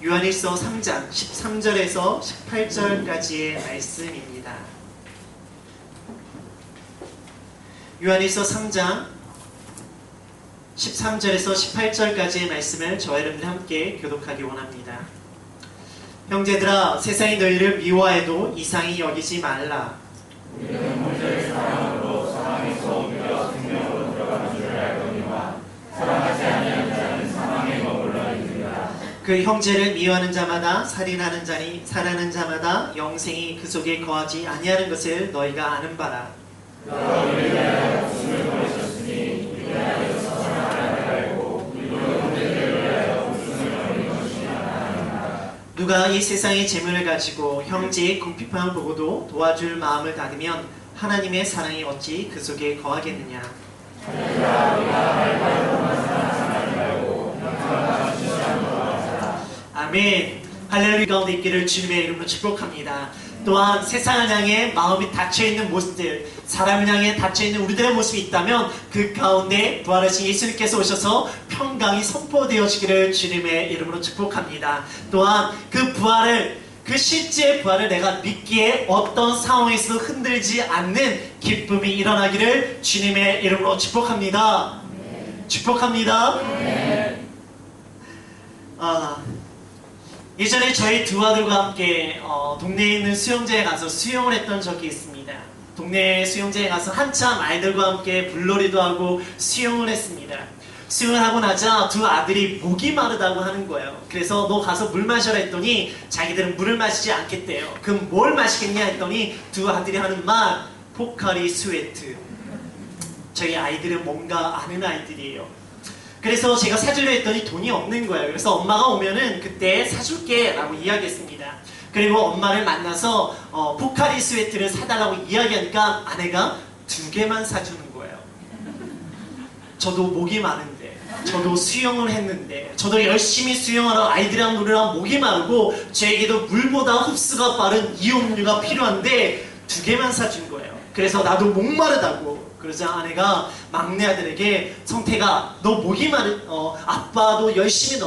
요한일서 3장 13절에서 18절까지의 말씀입니다. 요한일서 3장 13절에서 18절까지의 말씀을 저와 여러분들 함께 교독하기 원합니다. 형제들아, 세상이 너희를 미워해도 이상히 여기지 말라. 우리는 모세의 사랑으로 사망에서 옮겨 생명으로 들어가는 줄 알거니와 사랑하지 아니하는 자는 사망에 머물러 있느니라. 그 형제를 미워하는 자마다 살인하는 자니 살하는 자마다 영생이 그 속에 거하지 아니하는 것을 너희가 아는 바라. 너가 우리를 위하여 목숨을 버리셨으니 우리를 위하여 사랑을 알고 우리도 형제들을 위하여 목숨을 버리는 것이 아니하니라. 누가 이 세상의 재물을 가지고 형제의 궁핍함을 보고도 도와줄 마음을 닫으면 하나님의 사랑이 어찌 그 속에 거하겠느냐. 하늘아, 우리가 알바로만 사랑하지 말고 영광과 진실함으로 하자. 아멘. 할렐루야 가운데 있기를 주님의 이름으로 축복합니다. 또한 세상을 향해 마음이 닫혀있는 모습들, 사람을 향해 닫혀있는 우리들의 모습이 있다면 그 가운데 부활하신 예수님께서 오셔서 평강이 선포되어지기를 주님의 이름으로 축복합니다. 또한 그 부활을, 그 실제 부활을 내가 믿기에 어떤 상황에서도 흔들지 않는 기쁨이 일어나기를 주님의 이름으로 축복합니다. 축복합니다. 예전에 저희 두 아들과 함께 동네에 있는 수영장에 가서 수영을 했던 적이 있습니다. 동네 수영장에 가서 한참 아이들과 함께 물놀이도 하고 수영을 했습니다. 수영을 하고 나자 두 아들이 목이 마르다고 하는 거예요. 그래서 너 가서 물 마셔라 했더니 자기들은 물을 마시지 않겠대요. 그럼 뭘 마시겠냐 했더니 두 아들이 하는 말, 포카리 스웨트. 저희 아이들은 뭔가 아는 아이들이에요. 그래서 제가 사주려 했더니 돈이 없는 거예요. 그래서 엄마가 오면은 그때 사줄게 라고 이야기했습니다. 그리고 엄마를 만나서 포카리 스웨트를 사달라고 이야기하니까 아내가 2개만 사주는 거예요. 저도 목이 마른데, 저도 수영을 했는데, 저도 열심히 수영하러 아이들이랑 놀으러 목이 마르고 저에게도 물보다 흡수가 빠른 이온유가 필요한데 2개만 사준 거예요. 그래서 나도 목마르다고. 그러자 아내가 막내 아들에게 성태가 너 목이 아빠도 열심히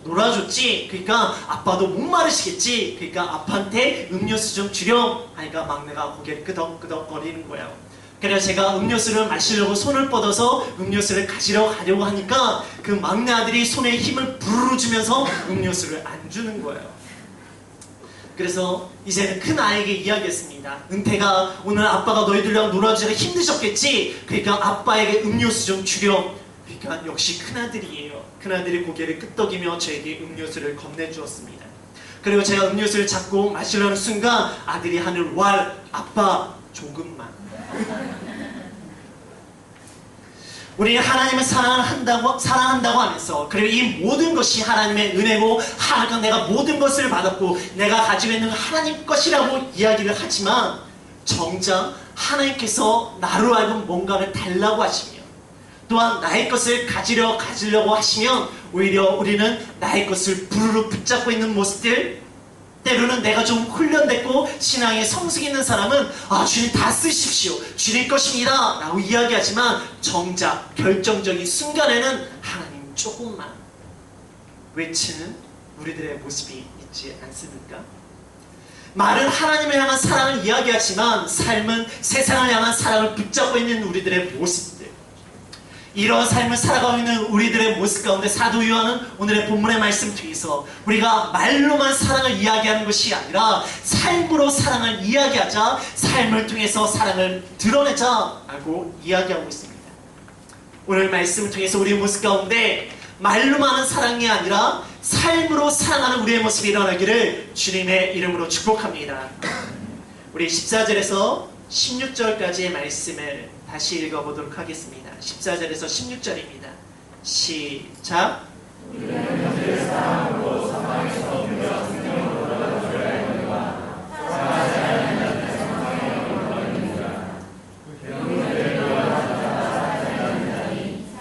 놀아줬지? 그러니까 아빠도 목 마르시겠지? 그러니까 아빠한테 음료수 좀 주렴 하니까 막내가 고개를 끄덕끄덕 거리는 거예요. 그래서 제가 음료수를 마시려고 손을 뻗어서 음료수를 가지러 가려고 하니까 그 막내 아들이 손에 힘을 부르르 주면서 음료수를 안 주는 거예요. 그래서 이제는 큰 아이에게 이야기했습니다. 은태가 오늘 아빠가 너희들이랑 놀아주느라 힘드셨겠지? 그러니까 아빠에게 음료수 좀 주렴. 그러니까 역시 큰아들이에요. 큰아들이 고개를 끄덕이며 저에게 음료수를 건네주었습니다. 그리고 제가 음료수를 잡고 마시려는 순간 아들이 하는 왈, 아빠 조금만. 우리는 하나님을 사랑한다고 하면서, 그리고 이 모든 것이 하나님의 은혜고 내가 모든 것을 받았고 내가 가지고 있는 하나님 것이라고 이야기를 하지만 정작 하나님께서 나로 하여금 뭔가를 달라고 하시며 또한 나의 것을 가지려고 하시면 오히려 우리는 나의 것을 부르르 붙잡고 있는 모습들, 때로는 내가 좀 훈련됐고 신앙에 성숙 있는 사람은 주님 다 쓰십시오, 주님 것입니다 라고 이야기하지만 정작 결정적인 순간에는 하나님 조금만 외치는 우리들의 모습이 있지 않습니까? 말은 하나님을 향한 사랑을 이야기하지만 삶은 세상을 향한 사랑을 붙잡고 있는 우리들의 모습들, 이런 삶을 살아가고 있는 우리들의 모습 가운데 사도 요한은 오늘의 본문의 말씀 뒤에서 우리가 말로만 사랑을 이야기하는 것이 아니라 삶으로 사랑을 이야기하자, 삶을 통해서 사랑을 드러내자 라고 이야기하고 있습니다. 오늘 말씀을 통해서 우리의 모습 가운데 말로만 하는 사랑이 아니라 삶으로 사랑하는 우리의 모습이 일어나기를 주님의 이름으로 축복합니다. 우리 14절에서 16절까지의 말씀을 다시 읽어보도록 하겠습니다. 14절에서 16절입니다. 시작. 우리는 형제의 사랑으로 사망에서 옮겨 생명으로 들어가는 줄 알거니와 사랑하지 아니하는 자는 사망에 머물러 있느니라. 형제를 미워하는 자마다 사랑하지 아니하는 자니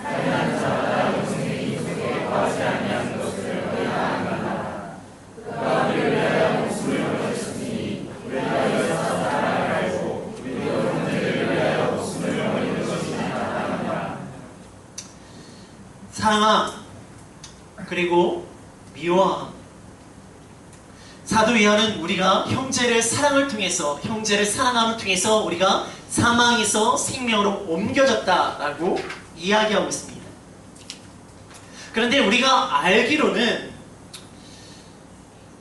살인하는 자마다 영생이 속에 거하지 아니하는 것을 너희가 아는가. 그가 우리를 위하여 목숨을 버리셨으니 우리를 위하여 사랑을 알고 우리도 형제를 위하여 목숨을 버리는 것이 아니하니라. 사랑함, 그리고 미워함, 사도 요한은 우리가 형제를 사랑을 통해서, 형제를 사랑함을 통해서 우리가 사망에서 생명으로 옮겨졌다라고 이야기하고 있습니다. 그런데 우리가 알기로는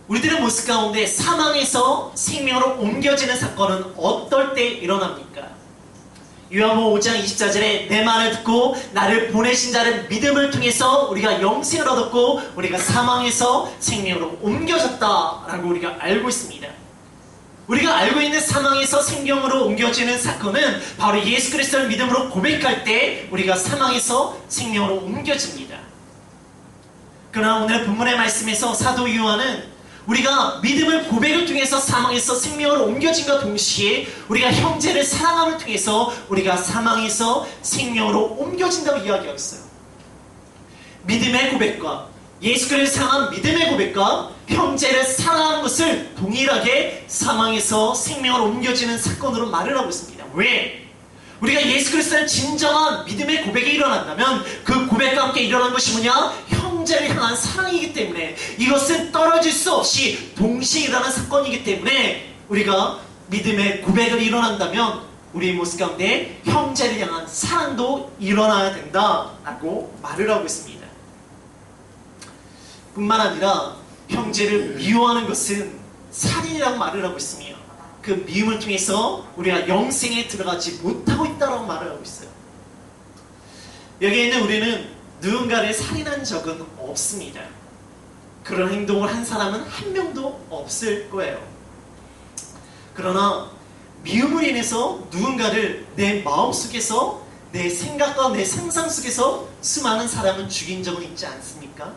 우리들의 모습 가운데 사망에서 생명으로 옮겨지는 사건은 어떨 때 일어납니까? 요한복음 5장 24절에 내 말을 듣고 나를 보내신 자를 믿음을 통해서 우리가 영생을 얻었고 우리가 사망에서 생명으로 옮겨졌다라고 우리가 알고 있습니다. 우리가 알고 있는 사망에서 생명으로 옮겨지는 사건은 바로 예수 그리스도를 믿음으로 고백할 때 우리가 사망에서 생명으로 옮겨집니다. 그러나 오늘 본문의 말씀에서 사도 요한은 우리가 믿음을 고백을 통해서 사망에서 생명으로 옮겨진과 동시에 우리가 형제를 사랑함을 통해서 우리가 사망에서 생명으로 옮겨진다고 이야기하고 있어요. 믿음의 고백과 예수 그리스도를 사랑한 믿음의 고백과 형제를 사랑하는 것을 동일하게 사망에서 생명으로 옮겨지는 사건으로 말을 하고 있습니다. 왜? 우리가 예수 그리스도의 진정한 믿음의 고백이 일어난다면 그 고백과 함께 일어난 것이 뭐냐? 형제를 향한 사랑이기 때문에 이것은 떨어질 수 없이 동시에 일어나는 사건이기 때문에 우리가 믿음의 고백을 일어난다면 우리의 모습 가운데 형제를 향한 사랑도 일어나야 된다라고 말을 하고 있습니다. 뿐만 아니라 형제를 미워하는 것은 살인이라고 말을 하고 있으며 그 미움을 통해서 우리가 영생에 들어가지 못하고 있다고 말을 하고 있어요. 여기에 있는 우리는 누군가를 살인한 적은 없습니다. 그런 행동을 한 사람은 한 명도 없을 거예요. 그러나 미움을 인해서 누군가를 내 마음속에서 내 생각과 내 상상 속에서 수많은 사람을 죽인 적은 있지 않습니까?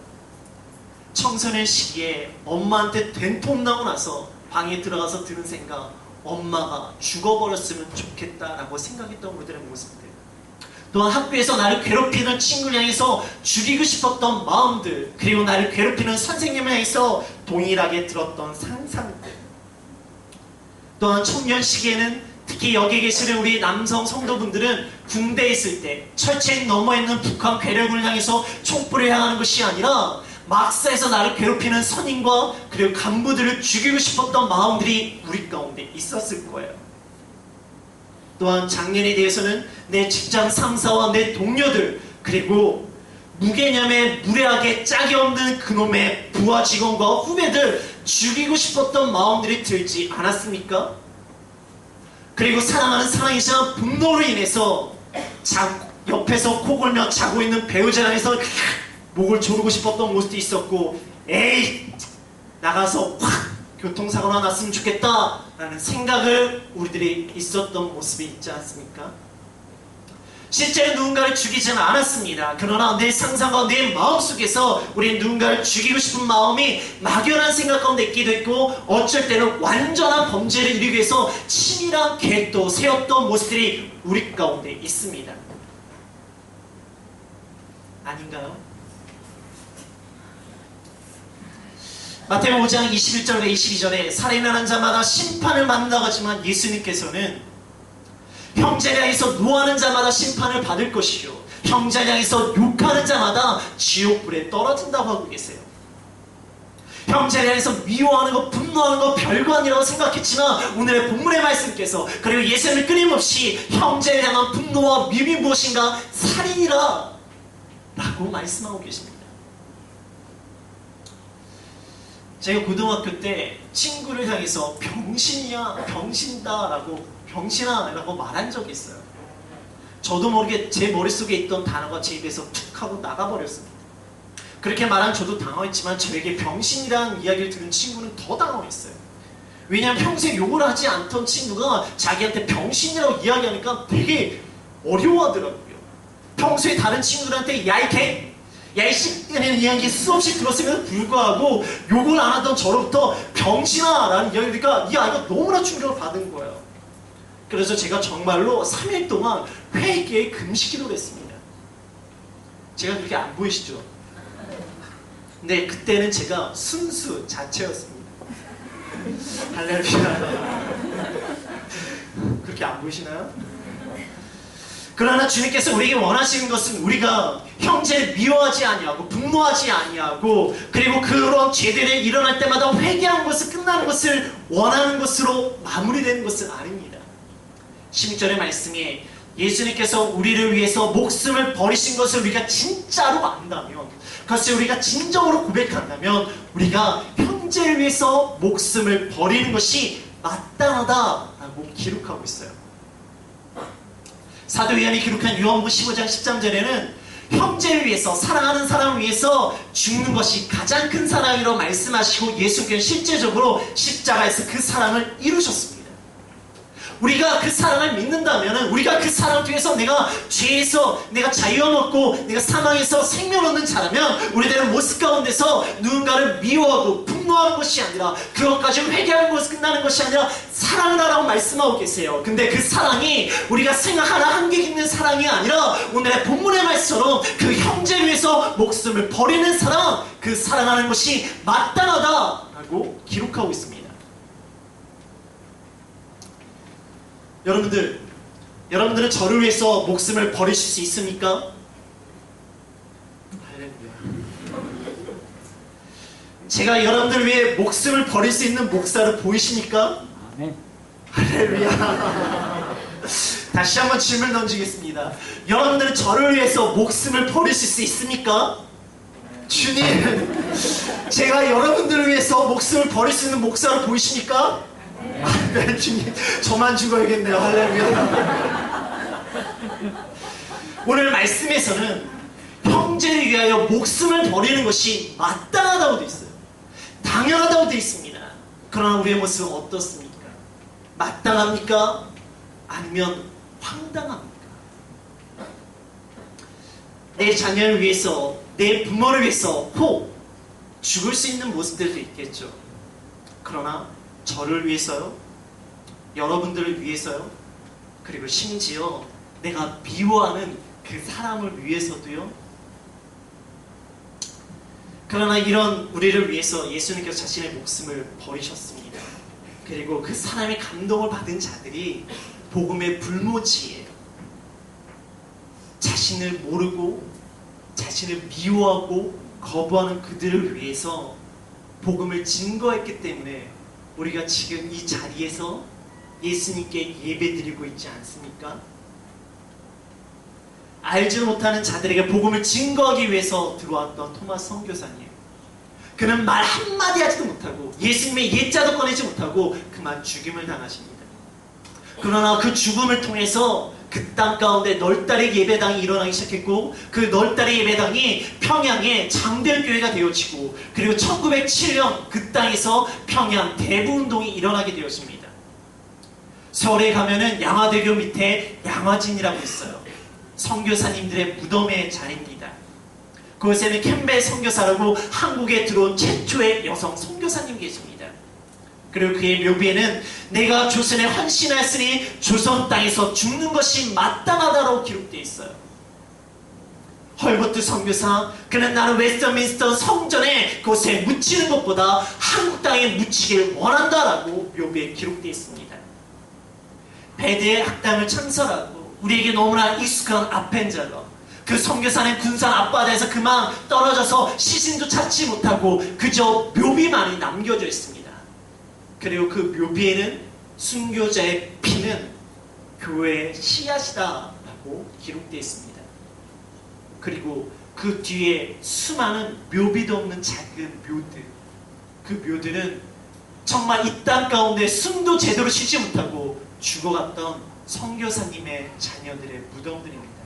청소년 시기에 엄마한테 된통 나고 나서 방에 들어가서 드는 생각, 엄마가 죽어버렸으면 좋겠다라고 생각했던 우리들의 모습들, 또한 학교에서 나를 괴롭히는 친구를 향해서 죽이고 싶었던 마음들, 그리고 나를 괴롭히는 선생님을 향해서 동일하게 들었던 상상들, 또한 청년 시기에는 특히 여기 계시는 우리 남성 성도분들은 군대에 있을 때 철책 넘어 있는 북한 괴력을 향해서 촛불을 향하는 것이 아니라 막사에서 나를 괴롭히는 선임과 그리고 간부들을 죽이고 싶었던 마음들이 우리 가운데 있었을 거예요. 또한 작년에 대해서는 내 직장 상사와 내 동료들, 그리고 무개념에 무례하게 짝이 없는 그놈의 부하 직원과 후배들 죽이고 싶었던 마음들이 들지 않았습니까? 그리고 사랑하는 사랑이지만 분노로 인해서 옆에서 코 골며 자고 있는 배우자를 향해서 목을 조르고 싶었던 모습도 있었고, 에이 나가서 확 교통사고나 났으면 좋겠다 라는 생각을 우리들이 있었던 모습이 있지 않습니까? 실제로 누군가를 죽이지는 않았습니다. 그러나 내 상상과 내 마음속에서 우리는 누군가를 죽이고 싶은 마음이 막연한 생각 가운데 있기도 했고, 어쩔 때는 완전한 범죄를 이루기 위해서 치밀한 계획도 세웠던 모습들이 우리 가운데 있습니다. 아닌가요? 마태복음 5장 21절과 22절에 살인하는 자마다 심판을 받는다고 하지만 예수님께서는 형제를 향해서 노하는 자마다 심판을 받을 것이요 형제를 향해서 욕하는 자마다 지옥불에 떨어진다고 하고 계세요. 형제를 향해서 미워하는 것, 분노하는 것 별거 아니라고 생각했지만 오늘의 본문의 말씀께서, 그리고 예수님은 끊임없이 형제를 향한 분노와 미움이 무엇인가? 살인이라 라고 말씀하고 계십니다. 제가 고등학교 때 친구를 향해서 병신이야, 병신다 라고, 병신아 라고 말한 적이 있어요. 저도 모르게 제 머릿속에 있던 단어가 제 입에서 툭 하고 나가버렸습니다. 그렇게 말한 저도 당황했지만 저에게 병신이라는 이야기를 들은 친구는 더 당황했어요. 왜냐하면 평소에 욕을 하지 않던 친구가 자기한테 병신이라고 이야기하니까 되게 어려워하더라고요. 평소에 다른 친구들한테 야이 개, 야이 씨라는 이야기 수없이 들었음에도 불구하고 욕을 안 하던 저로부터 병신아 라는 이야기를 들으니까 이 아이가 너무나 충격을 받은 거예요. 그래서 제가 정말로 3일 동안 회개에 금식기도를 했습니다. 제가 그렇게 안 보이시죠? 근데 그때는 제가 순수 자체였습니다. 할렐루야. 그렇게 안 보이시나요? 그러나 주님께서 우리에게 원하시는 것은 우리가 형제를 미워하지 아니하고 분노하지 아니하고 그리고 그런 죄들이 일어날 때마다 회개한 것을 끝나는 것을 원하는 것으로 마무리되는 것은 아닙니다. 16절의 말씀에 예수님께서 우리를 위해서 목숨을 버리신 것을 우리가 진짜로 안다면, 그것을 우리가 진정으로 고백한다면 우리가 형제를 위해서 목숨을 버리는 것이 마땅하다라고 기록하고 있어요. 사도 요한이 기록한 요한복음 15장 13절에는 형제를 위해서, 사랑하는 사람을 위해서 죽는 것이 가장 큰 사랑이라고 말씀하시고 예수께서 실제적으로 십자가에서 그 사랑을 이루셨습니다. 우리가 그 사랑을 믿는다면, 우리가 그 사랑을 통해서 내가 죄에서 내가 자유 얻고 내가 사망에서 생명 얻는 자라면 우리들은 모습 가운데서 누군가를 미워하고 분노하는 것이 아니라 그것까지 회개하는 것이 끝나는 것이 아니라 사랑을 하라고 말씀하고 계세요. 근데 그 사랑이 우리가 생각하는 한계 있는 사랑이 아니라 오늘의 본문의 말씀처럼 그 형제를 위해서 목숨을 버리는 사랑, 그 사랑하는 것이 마땅하다라고 기록하고 있습니다. 여러분들은 저를 위해서 목숨을 버리실 수 있습니까? 제가 여러분들을 위해 목숨을 버릴 수 있는 목사로 보이십니까? 아멘. 할렐루야. 다시 한번 질문 던지겠습니다. 여러분들은 저를 위해서 목숨을 버리실 수 있습니까? 주님, 제가 여러분들을 위해서 목숨을 버릴 수 있는 목사로 보이십니까? 네, 주님, 저만 죽어야겠네요. 할렐루야. 오늘 말씀에서는 형제를 위하여 목숨을 버리는 것이 마땅하다고 되어 있어요. 당연하다고 되어 있습니다. 그러나 우리의 모습은 어떻습니까? 마땅합니까? 아니면 황당합니까? 내 자녀를 위해서, 내 부모를 위해서 혹 죽을 수 있는 모습들도 있겠죠. 그러나 저를 위해서요, 여러분들을 위해서요, 그리고 심지어 내가 미워하는 그 사람을 위해서도요. 그러나 이런 우리를 위해서 예수님께서 자신의 목숨을 버리셨습니다. 그리고 그 사람의 감동을 받은 자들이 복음의 불모지예요. 자신을 모르고 자신을 미워하고 거부하는 그들을 위해서 복음을 증거했기 때문에 우리가 지금 이 자리에서 예수님께 예배드리고 있지 않습니까? 알지 못하는 자들에게 복음을 증거하기 위해서 들어왔던 토마스 선교사님, 그는 말 한마디 하지도 못하고 예수님의 예자도 꺼내지 못하고 그만 죽임을 당하십니다. 그러나 그 죽음을 통해서 그 땅 가운데 널따리 예배당이 일어나기 시작했고, 그 널따리 예배당이 평양의 장대현 교회가 되어지고, 그리고 1907년 그 땅에서 평양 대부운동이 일어나게 되었습니다. 서울에 가면은 양화대교 밑에 양화진이라고 있어요. 선교사님들의 무덤의 자리입니다. 그곳에는 캠벨 선교사라고 한국에 들어온 최초의 여성 선교사님 계십니다. 그리고 그의 묘비에는 내가 조선에 헌신하였으니 조선 땅에서 죽는 것이 마땅하다고 기록되어 있어요. 헐버트 선교사, 그는 나는 웨스트민스터 성전에 그곳에 묻히는 것보다 한국 땅에 묻히길 원한다라고 묘비에 기록되어 있습니다. 베드의 악담을 창설하고 우리에게 너무나 익숙한 아펜젤러, 그 선교사는 군산 앞바다에서 그만 떨어져서 시신도 찾지 못하고 그저 묘비만이 남겨져 있습니다. 그리고 그 묘비에는 순교자의 피는 교회의 씨앗이다라고 기록되어 있습니다. 그리고 그 뒤에 수많은 묘비도 없는 작은 묘들, 그 묘들은 정말 이 땅 가운데 숨도 제대로 쉬지 못하고 죽어갔던 선교사님의 자녀들의 무덤들입니다.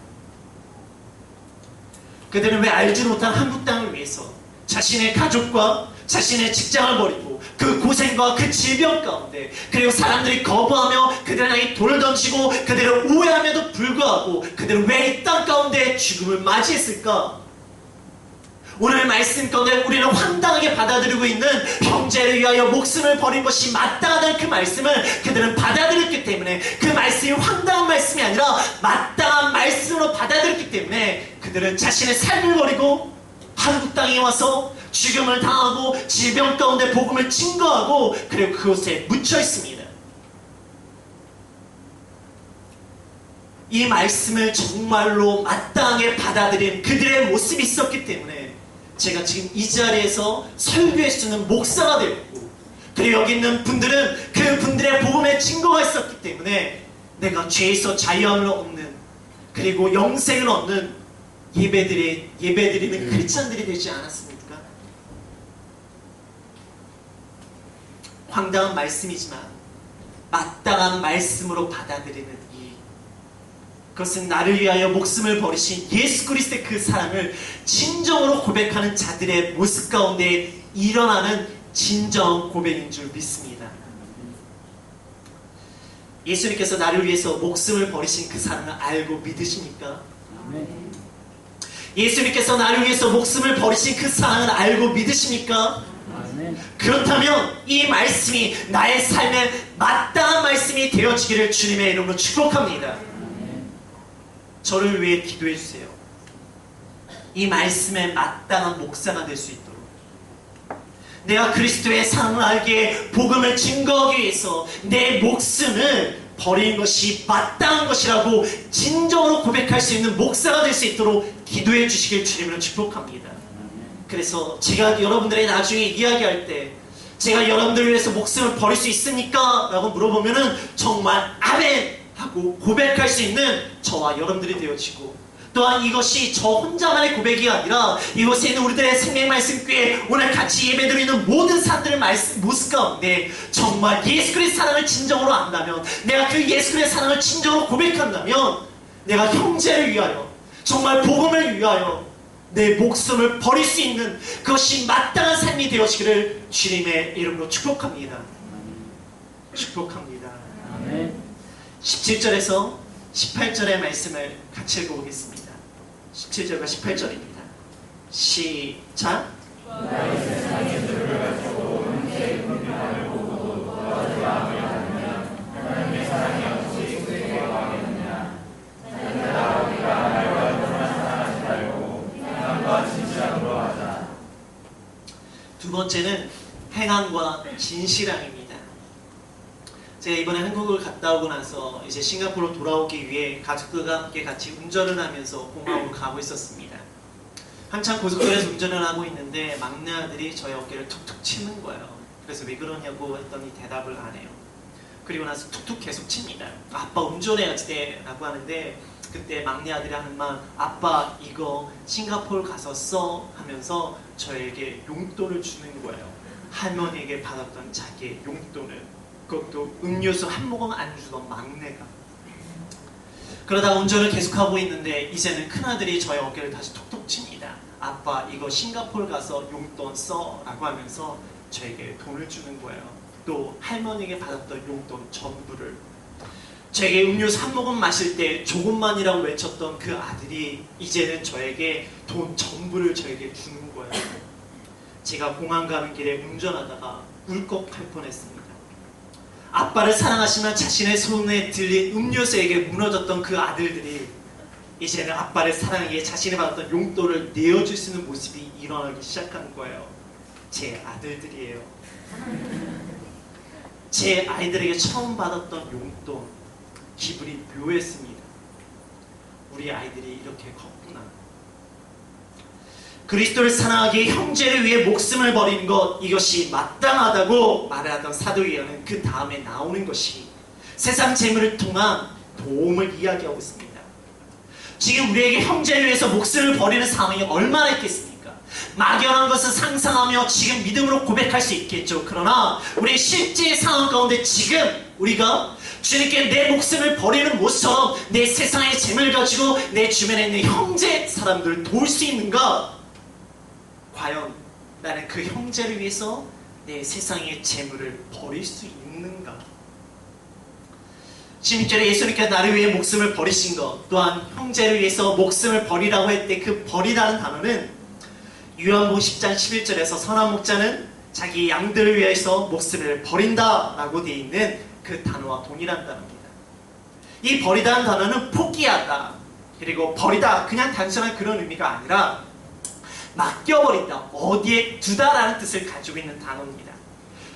그들은 왜 알지 못한 한국 땅을 위해서 자신의 가족과 자신의 직장을 버리고 그 고생과 그 질병 가운데, 그리고 사람들이 거부하며 그들을 향해 돌을 던지고 그들을 오해함에도 불구하고 그들은 왜 이 땅 가운데 죽음을 맞이했을까? 오늘 말씀 가운데 우리는 황당하게 받아들이고 있는 형제를 위하여 목숨을 버린 것이 마땅하다는 그 말씀을 그들은 받아들였기 때문에, 그 말씀이 황당한 말씀이 아니라 마땅한 말씀으로 받아들였기 때문에 그들은 자신의 삶을 버리고 한국 땅에 와서 죽음을 당하고 질병 가운데 복음을 증거하고 그리고 그곳에 묻혀 있습니다. 이 말씀을 정말로 마땅하게 받아들인 그들의 모습이 있었기 때문에 제가 지금 이 자리에서 설교할 수 있는 목사가 되었고, 그리고 여기 있는 분들은 그 분들의 복음의 증거가 있었기 때문에 내가 죄에서 자유함을 얻는, 그리고 영생을 얻는 예배드리는 크리스찬들이 되지 않았습니까? 황당한 말씀이지만 마땅한 말씀으로 받아들이는 그것은 나를 위하여 목숨을 버리신 예수 그리스도의 그 사랑을 진정으로 고백하는 자들의 모습 가운데 일어나는 진정 고백인 줄 믿습니다. 예수님께서 나를 위해서 목숨을 버리신 그 사랑을 알고 믿으십니까? 예수님께서 나를 위해서 목숨을 버리신 그 사랑을 알고 믿으십니까? 그렇다면 이 말씀이 나의 삶에 마땅한 말씀이 되어지기를 주님의 이름으로 축복합니다. 저를 위해 기도해 주세요. 이 말씀에 마땅한 목사가 될 수 있도록, 내가 그리스도의 사랑을 알기에 복음을 증거하기 위해서 내 목숨을 버리는 것이 마땅한 것이라고 진정으로 고백할 수 있는 목사가 될 수 있도록 기도해 주시길 주님으로 축복합니다. 그래서 제가 여러분들의 나중에 이야기할 때 제가 여러분들을 위해서 목숨을 버릴 수 있습니까? 라고 물어보면은 정말 아멘! 하고 고백할 수 있는 저와 여러분들이 되어지고, 또한 이것이 저 혼자만의 고백이 아니라 이곳에 있는 우리들의 생명 말씀교회 오늘 같이 예배드리는 모든 사람들의 모습 가운데 정말 예수 그리스도의 사랑을 진정으로 안다면, 내가 그 예수 그리스도의 사랑을 진정으로 고백한다면 내가 형제를 위하여, 정말 복음을 위하여 내 목숨을 버릴 수 있는 그것이 마땅한 삶이 되어지기를 주님의 이름으로 축복합니다. 축복합니다. 아멘. 17절에서 18절의 말씀을 같이 읽어보겠습니다. 17절과 18절입니다. 시작. 두 번째는 행함과 진실함입니다. 제가 이번에 한국을 갔다 오고 나서 이제 싱가포르로 돌아오기 위해 가족들과 함께 같이 운전을 하면서 공항으로 가고 있었습니다. 한참 고속도로에서 운전을 하고 있는데 막내 아들이 저의 어깨를 툭툭 치는 거예요. 그래서 왜 그러냐고 했더니 대답을 안 해요. 그리고 나서 툭툭 계속 칩니다. 아빠 운전해야지 라고 하는데, 그때 막내 아들이 하는 말, 아빠 이거 싱가포르 가서 써 하면서 저에게 용돈을 주는 거예요. 할머니에게 받았던 자기의 용돈을. 그것도 음료수 한 모금 안 주던 막내가. 그러다 운전을 계속하고 있는데 이제는 큰아들이 저의 어깨를 다시 톡톡 칩니다. 아빠 이거 싱가포르 가서 용돈 써 라고 하면서 저에게 돈을 주는 거예요. 또 할머니에게 받았던 용돈 전부를. 저에게 음료수 한 모금 마실 때 조금만이라고 외쳤던 그 아들이 이제는 저에게 돈 전부를 저에게 주는 거예요. 제가 공항 가는 길에 운전하다가 울컥할 뻔했습니다. 아빠를 사랑하시면 자신의 손에 들린 음료수에게 무너졌던 그 아들들이 이제는 아빠를 사랑하기에 자신이 받았던 용돈을 내어줄 수 있는 모습이 일어나기 시작한 거예요. 제 아들들이에요. 제 아이들에게 처음 받았던 용돈, 기분이 묘했습니다. 우리 아이들이 이렇게 컸구나. 그리스도를 사랑하기에 형제를 위해 목숨을 버리는 것, 이것이 마땅하다고 말하던 사도이어는 그 다음에 나오는 것이 세상 재물을 통한 도움을 이야기하고 있습니다. 지금 우리에게 형제를 위해서 목숨을 버리는 상황이 얼마나 있겠습니까? 막연한 것을 상상하며 지금 믿음으로 고백할 수 있겠죠. 그러나 우리 실제 상황 가운데 지금 우리가 주님께 내 목숨을 버리는 모습처럼 내 세상의 재물을 가지고 내 주변에 있는 형제 사람들을 도울 수 있는가? 과연 나는 그 형제를 위해서 내 세상의 재물을 버릴 수 있는가? 16절에 예수님께서 나를 위해 목숨을 버리신 것, 또한 형제를 위해서 목숨을 버리라고 할 때 그 버리라는 단어는 요한복음 10장 11절에서 선한 목자는 자기 양들을 위해서 목숨을 버린다 라고 되어 있는 그 단어와 동일한 단어입니다. 이 버리다는 단어는 포기하다, 그리고 버리다 그냥 단순한 그런 의미가 아니라 맡겨버린다, 어디에 두다라는 뜻을 가지고 있는 단어입니다.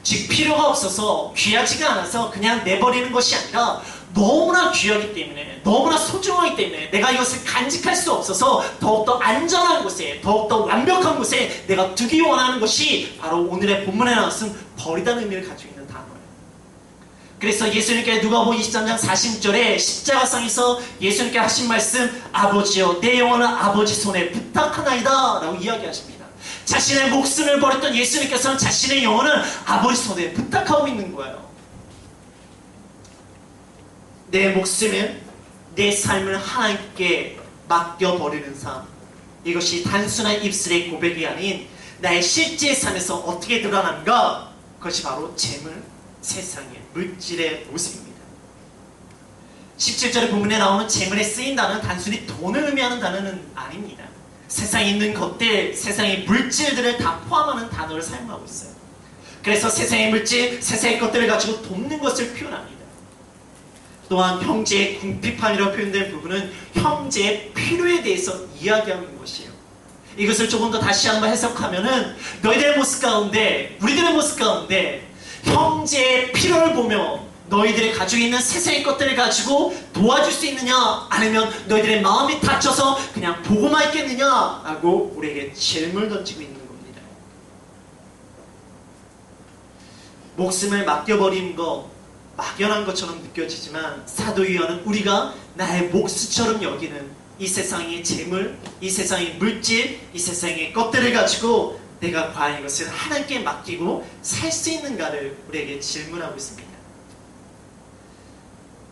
즉 필요가 없어서 귀하지가 않아서 그냥 내버리는 것이 아니라 너무나 귀하기 때문에, 너무나 소중하기 때문에 내가 이것을 간직할 수 없어서 더욱더 안전한 곳에, 더욱더 완벽한 곳에 내가 두기 원하는 것이 바로 오늘의 본문에 나왔은 버리다는 의미를 가지고 있는 단어예요. 그래서 예수님께 누가복음 23장 40절에 십자가상에서 예수님께 하신 말씀, 아버지여 내 영혼을 아버지 손에 부탁하나이다 라고 이야기하십니다. 자신의 목숨을 버렸던 예수님께서는 자신의 영혼을 아버지 손에 부탁하고 있는 거예요. 내 목숨을, 내 삶을 하나님께 맡겨버리는 삶, 이것이 단순한 입술의 고백이 아닌 나의 실제 삶에서 어떻게 드러나는가, 그것이 바로 재물, 세상의 물질의 모습입니다. 17절의 본문에 나오는 재물에 쓰인 단어는 단순히 돈을 의미하는 단어는 아닙니다. 세상에 있는 것들, 세상의 물질들을 다 포함하는 단어를 사용하고 있어요. 그래서 세상의 물질, 세상의 것들을 가지고 돕는 것을 표현합니다. 또한 형제의 궁핍함이라고 표현된 부분은 형제의 필요에 대해서 이야기하는 것이에요. 이것을 조금 더 다시 한번 해석하면은 너희들의 모습 가운데, 우리들의 모습 가운데 형제의 필요를 보며 너희들이 가지고 있는 세상의 것들을 가지고 도와줄 수 있느냐, 아니면 너희들의 마음이 다쳐서 그냥 보고만 있겠느냐 라고 우리에게 질문을 던지고 있는 겁니다. 목숨을 맡겨버린 것, 막연한 것처럼 느껴지지만 사도 요한은 우리가 나의 몫처럼 여기는 이 세상의 재물, 이 세상의 물질, 이 세상의 것들을 가지고 내가 과연 이것을 하나님께 맡기고 살 수 있는가를 우리에게 질문하고 있습니다.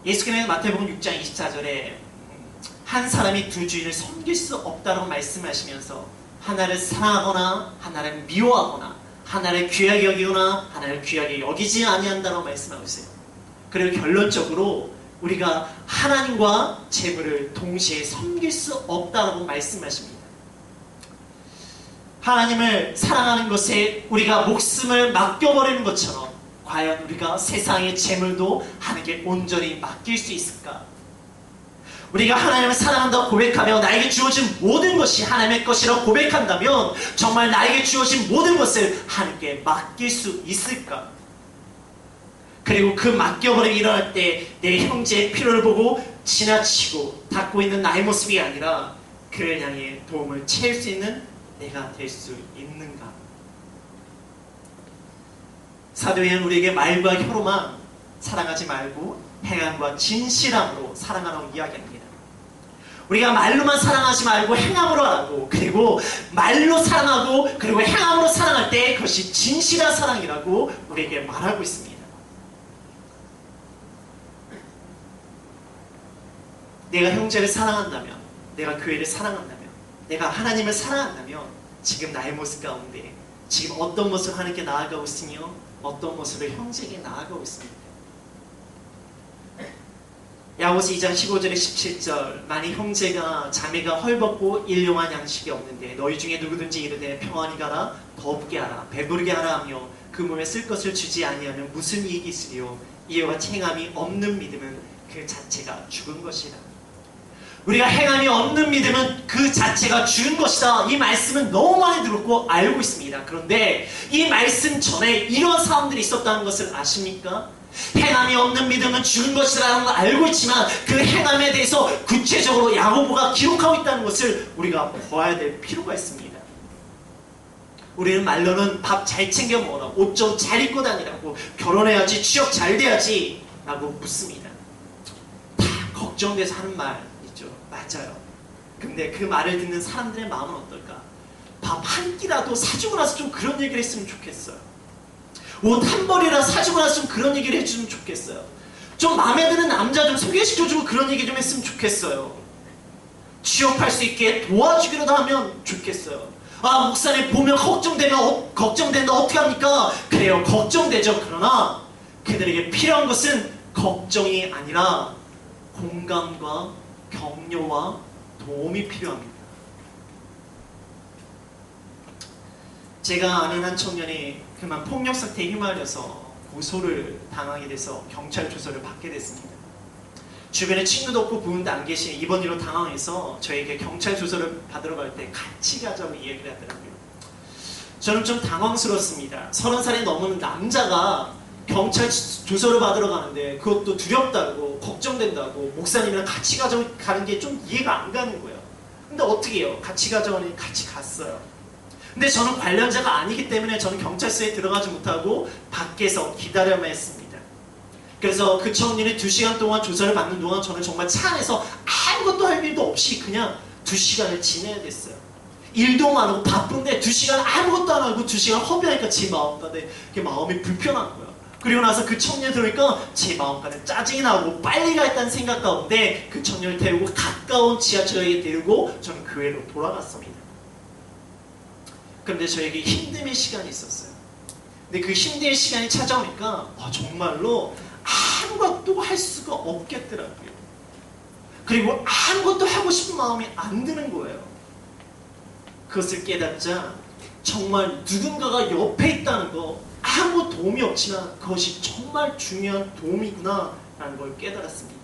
예수께서는 마태복음 6장 24절에 한 사람이 두 주인을 섬길 수 없다고 말씀하시면서 하나를 사랑하거나 하나를 미워하거나 하나를 귀하게 여기거나 하나를 귀하게 여기지 아니한다고 말씀하고 있어요. 그리고 결론적으로 우리가 하나님과 재물을 동시에 섬길 수 없다고 말씀하십니다. 하나님을 사랑하는 것에 우리가 목숨을 맡겨버리는 것처럼 과연 우리가 세상의 재물도 하나님께 온전히 맡길 수 있을까? 우리가 하나님을 사랑한다고 고백하며 나에게 주어진 모든 것이 하나님의 것이라고 고백한다면 정말 나에게 주어진 모든 것을 하나님께 맡길 수 있을까? 그리고 그 맡겨버림이 일어날 때 내 형제의 필요를 보고 지나치고 닫고 있는 나의 모습이 아니라 그를 향해 도움을 채울 수 있는 내가 될 수 있는가? 사도행은 우리에게 말과 혀로만 사랑하지 말고 행함과 진실함으로 사랑하라고 이야기합니다. 우리가 말로만 사랑하지 말고 행함으로 하라고, 그리고 말로 사랑하고 그리고 행함으로 사랑할 때 그것이 진실한 사랑이라고 우리에게 말하고 있습니다. 내가 형제를 사랑한다면, 내가 교회를 사랑한다면, 내가 하나님을 사랑한다면 지금 나의 모습 가운데 지금 어떤 모습을 하나님께 나아가고 있으며 어떤 모습을 형제에게 나아가고 있습니다. 야고보서 2장 15절에 17절 만일 형제가 자매가 헐벗고 일용할 양식이 없는데 너희 중에 누구든지 이르되 평안히 가라 더럽게 하라 배부르게 하라 하며 그 몸에 쓸 것을 주지 아니하면 무슨 이익이 있으리요 이와 같이 행함이 없는 믿음은 그 자체가 죽은 것이라. 우리가 행함이 없는 믿음은 그 자체가 죽은 것이다. 이 말씀은 너무 많이 들었고 알고 있습니다. 그런데 이 말씀 전에 이런 사람들이 있었다는 것을 아십니까? 행함이 없는 믿음은 죽은 것이라는 걸 알고 있지만 그 행함에 대해서 구체적으로 야고보가 기록하고 있다는 것을 우리가 보아야 될 필요가 있습니다. 우리는 말로는 밥 잘 챙겨 먹어라, 옷 좀 잘 입고 다니라고, 결혼해야지, 취업 잘 돼야지 라고 묻습니다. 다 걱정돼서 하는 말 맞아요. 근데 그 말을 듣는 사람들의 마음은 어떨까? 밥 한 끼라도 사주고 나서 좀 그런 얘기를 했으면 좋겠어요. 옷 한 벌이라도 사주고 나서 좀 그런 얘기를 해주면 좋겠어요. 좀 마음에 드는 남자 좀 소개시켜주고 그런 얘기 좀 했으면 좋겠어요. 취업할 수 있게 도와주기라도 하면 좋겠어요. 아, 목사님 보면 걱정된다 어떻게 합니까? 그래요, 걱정되죠. 그러나 그들에게 필요한 것은 걱정이 아니라 공감과 격려와 도움이 필요합니다. 제가 아는 한 청년이 그만 폭력 사태에 휘말려서 고소를 당하게 돼서 경찰 조사를 받게 됐습니다. 주변에 친구도 없고 부인도 안 계신 이번 일로 당황해서 저에게 경찰 조사를 받으러 갈 때 같이 가자고 얘기를 하더라고요. 저는 좀 당황스럽습니다. 30살이 넘은 남자가 경찰 조서를 받으러 가는데 그것도 두렵다고 걱정된다고 목사님이랑 같이 가는 게 좀 이해가 안 가는 거예요. 근데 어떻게 해요? 같이 가자니 같이 갔어요. 근데 저는 관련자가 아니기 때문에 저는 경찰서에 들어가지 못하고 밖에서 기다려야만 했습니다. 그래서 그 청년이 2시간 동안 조사를 받는 동안 저는 정말 차 안에서 아무것도 할 일도 없이 그냥 2시간을 지내야 됐어요. 일도 많고 바쁜데 2시간 아무것도 안 하고 2시간 허비하니까 제 마음가에 마음이 불편한 거예요. 그리고 나서 그 청년 들으니까 제 마음가에 짜증이 나고 빨리 가겠다는 생각 가운데 그 청년을 데리고 가까운 지하철역에 데리고 저는 교회로 돌아갔습니다. 그런데 저에게 힘듦의 시간이 있었어요. 근데 그 힘듦의 시간이 찾아오니까 정말로 아무것도 할 수가 없겠더라고요. 그리고 아무것도 하고 싶은 마음이 안 드는 거예요. 그것을 깨닫자 정말 누군가가 옆에 있다는 거 아무 도움이 없지만 그것이 정말 중요한 도움이구나 라는 걸 깨달았습니다.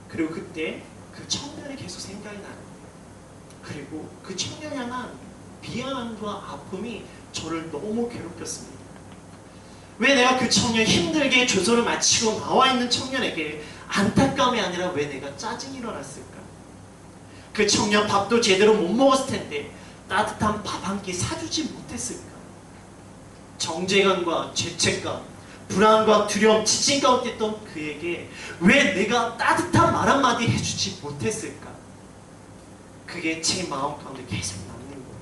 그리고 그때 그 청년이 계속 생각이 나는 거예요. 그리고 그 청년을 향한 미안함과 아픔이 저를 너무 괴롭혔습니다. 왜 내가 그 청년 힘들게 조서를 마치고 나와있는 청년에게 안타까움이 아니라 왜 내가 짜증이 일어났을까? 그 청년 밥도 제대로 못 먹었을 텐데 따뜻한 밥 한 끼 사주지 못했을까? 정죄감과 죄책감, 불안과 두려움, 지친 가운데 있던 그에게 왜 내가 따뜻한 말 한마디 해주지 못했을까? 그게 제 마음 가운데 계속 남는 거예요.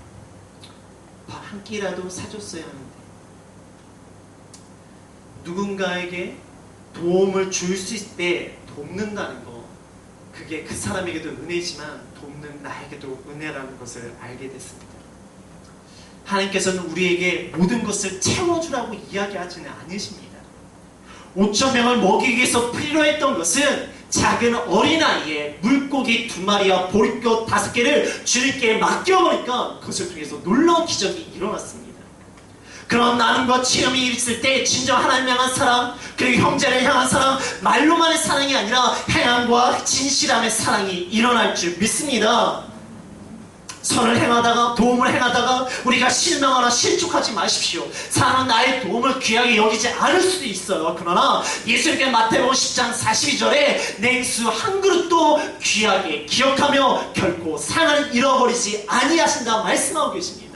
밥 한 끼라도 사줬어야 하는데 누군가에게 도움을 줄 수 있을 때 돕는다는 거, 그게 그 사람에게도 은혜지만 돕는 나에게도 은혜라는 것을 알게 됐습니다. 하나님께서는 우리에게 모든 것을 채워주라고 이야기하지는 않으십니다. 5,000명을 먹이기 위해서 필요했던 것은 작은 어린아이의 물고기 2마리와 보리꽃 5개를 주님께 맡겨보니까 그것을 통해서 놀라운 기적이 일어났습니다. 그런 나눔과 체험이 있을 때 진정 하나님 향한 사랑, 그리고 형제를 향한 사랑, 말로만의 사랑이 아니라 행함과 진실함의 사랑이 일어날 줄 믿습니다. 선을 행하다가, 도움을 행하다가 우리가 실망하나 실족하지 마십시오. 사람은 나의 도움을 귀하게 여기지 않을 수도 있어요. 그러나 예수님께 마태복음 10장 42절에 냉수 한 그릇도 귀하게 기억하며 결코 상을 잃어버리지 아니하신다 말씀하고 계십니다.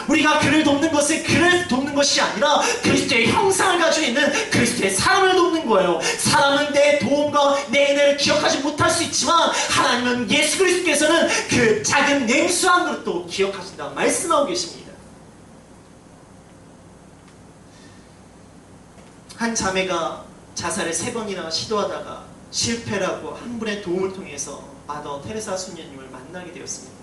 우리가 그를 돕는 것은 그를 돕는 것이 아니라 그리스도의 형상을 가지고 있는 그리스도의 사람을 돕는 거예요. 사람은 내 도움과 내 은혜를 기억하지 못할 수 있지만 하나님은 예수 그리스도께서는 그 작은 냉수 한 그릇도 기억하신다 말씀하고 계십니다. 한 자매가 자살을 3번이나 시도하다가 실패를 하고 한 분의 도움을 통해서 마더 테레사 수녀님을 만나게 되었습니다.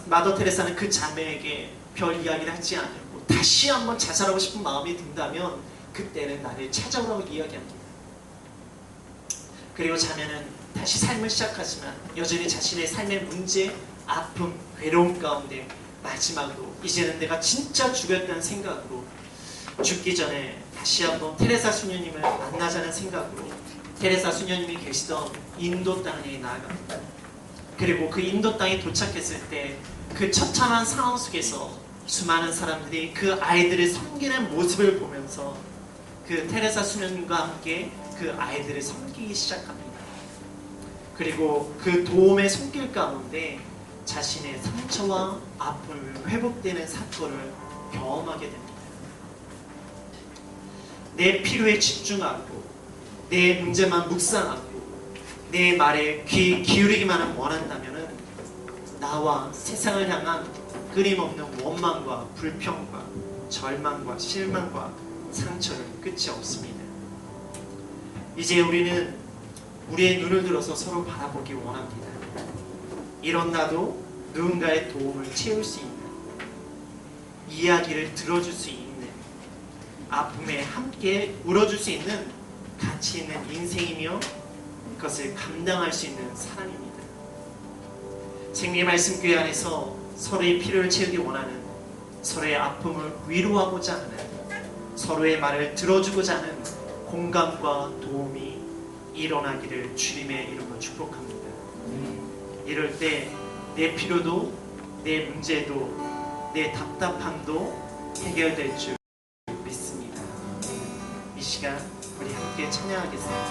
마더 테레사는 그 자매에게 별 이야기를 하지 않았고 다시 한번 자살하고 싶은 마음이 든다면 그때는 나를 찾아오라고 이야기합니다. 그리고 자매는 다시 삶을 시작하지만 여전히 자신의 삶의 문제, 아픔, 괴로움 가운데 마지막으로 이제는 내가 진짜 죽었다는 생각으로 죽기 전에 다시 한번 테레사 수녀님을 만나자는 생각으로 테레사 수녀님이 계시던 인도 땅에 나아갑니다. 그리고 그 인도 땅에 도착했을 때 그 처참한 상황 속에서 수많은 사람들이 그 아이들을 섬기는 모습을 보면서 그 테레사 수녀님과 함께 그 아이들을 섬기기 시작합니다. 그리고 그 도움의 손길 가운데 자신의 상처와 아픔을 회복되는 사건을 경험하게 됩니다. 내 필요에 집중하고 내 문제만 묵상하고 내 말에 귀 기울이기만 원한다면 나와 세상을 향한 끊임없는 원망과 불평과 절망과 실망과 상처를 끝이 없습니다. 이제 우리는 우리의 눈을 들어서 서로 바라보기 원합니다. 이런 나도 누군가의 도움을 채울 수 있는, 이야기를 들어줄 수 있는, 아픔에 함께 울어줄 수 있는 가치 있는 인생이며 그것을 감당할 수 있는 사람입니다. 생명의 말씀 교회 안에서 서로의 필요를 채우기 원하는, 서로의 아픔을 위로하고자 하는, 서로의 말을 들어주고자 하는 공감과 도움이 일어나기를 주님의 이름으로 축복합니다. 이럴 때 내 필요도 내 문제도 내 답답함도 해결될 줄 믿습니다. 이 시간 우리 함께 찬양하겠습니다.